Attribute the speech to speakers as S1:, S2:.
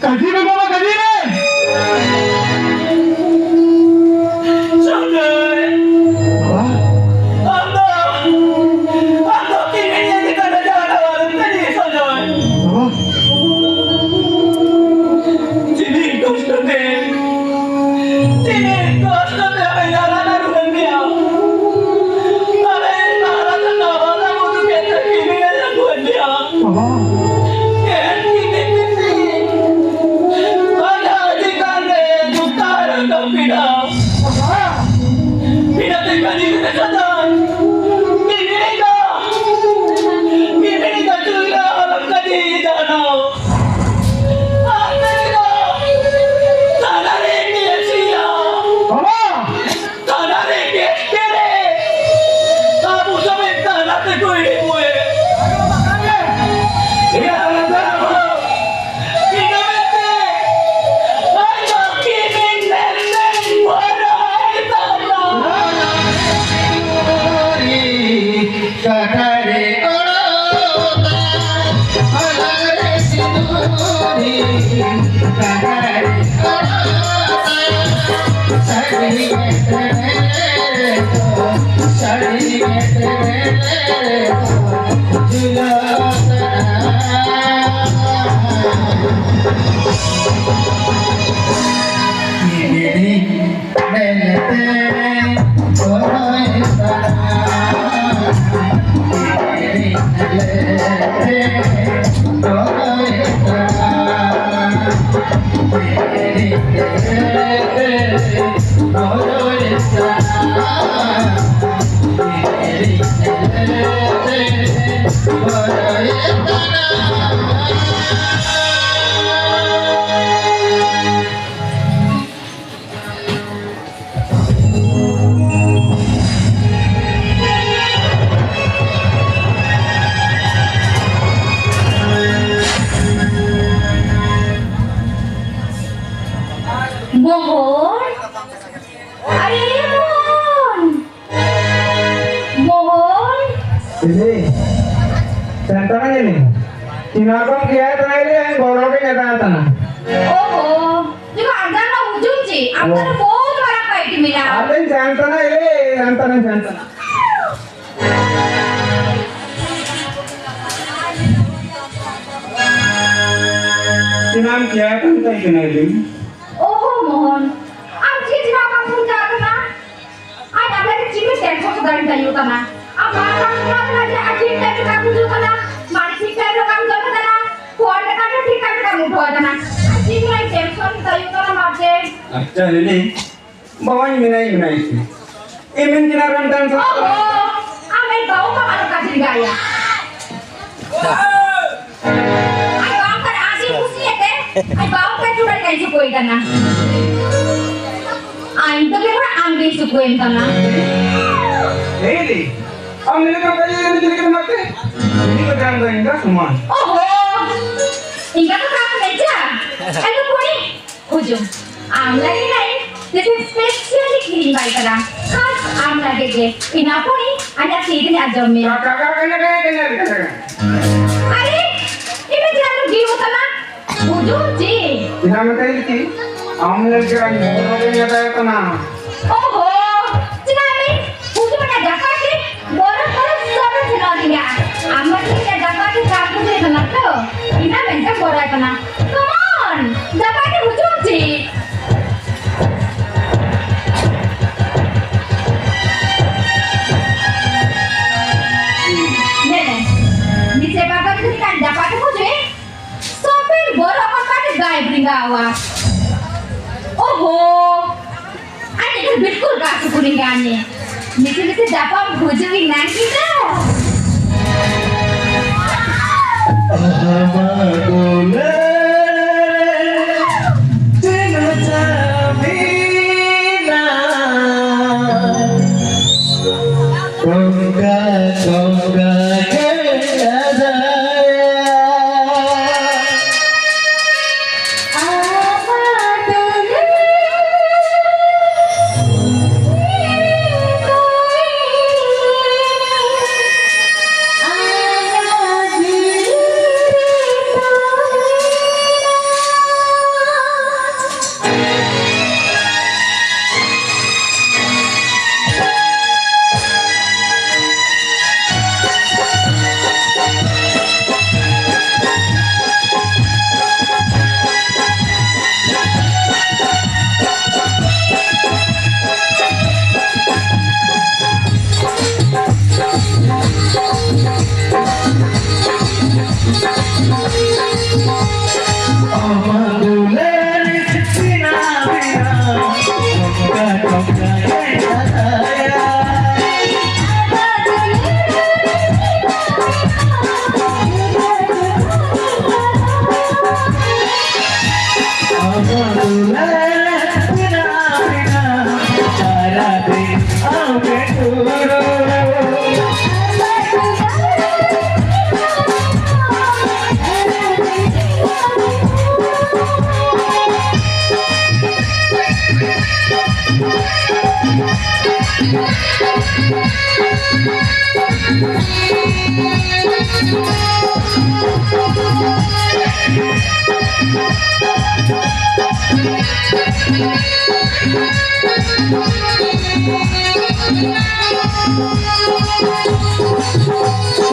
S1: कधी रे बाबा कधी रे नाम क्या है तुम कहीं नहीं ली
S2: ओहो मोहन अब जी जी आप फोन जाता ना आज आपला के चिमे टेंशन को गाड़ी चाहिए होता ना अब बात करना ना जे अजीब टाइप का कुछ होता ना मानसिक टाइप का काम करता ना फोन का ठीक टाइप का मूड होता ना अजीब नहीं टेंशन चाहिए होता ना आपसे
S1: अच्छा ले भवानी मिनाई मिनाई थी ए मिन किना रंटन सा
S2: ओहो हमें गांव का मालूम का चिल गाया आई बाप का चुड़ा कैसे कोई करना आई तो के थोड़ा आम भी सुकोई करना
S1: नहीं दी हम मेरे को पहले ये लेके मारते नहीं को ध्यान देंगे सुमान
S2: ओहो इनका तो काम नहीं जा ऐसे कोई हुजूम आम लगे नहीं जैसे स्पेशली क्लीन बाई करा खास आम लगे के इना कोई आजा सीधे आ जाओ मैं
S1: काका कहने
S2: अरे इमे जानो गी होता ना हुजूम जी
S1: बिना बताई थी आमलेट के रंग बोलोगे नहीं आता है तो ना
S2: ओहो चिनामी हुजूम ने जका के बोरा पर सब चिना दिया आमलेट के जका के काटू दे ना तो इना बेंटा बोरा है ना कम ऑन जका के हुजूम जी ने नीचे बाबा के kan dapat मुझे sopir borokan pada गाय beringawa ओहो ani kan बिल्कुल कासु कुरिंगाने नीचे dapat भुजवी नाकी ना
S3: అమరులని చిక్కిన వినా దొంగ దొంగ
S2: Thank you.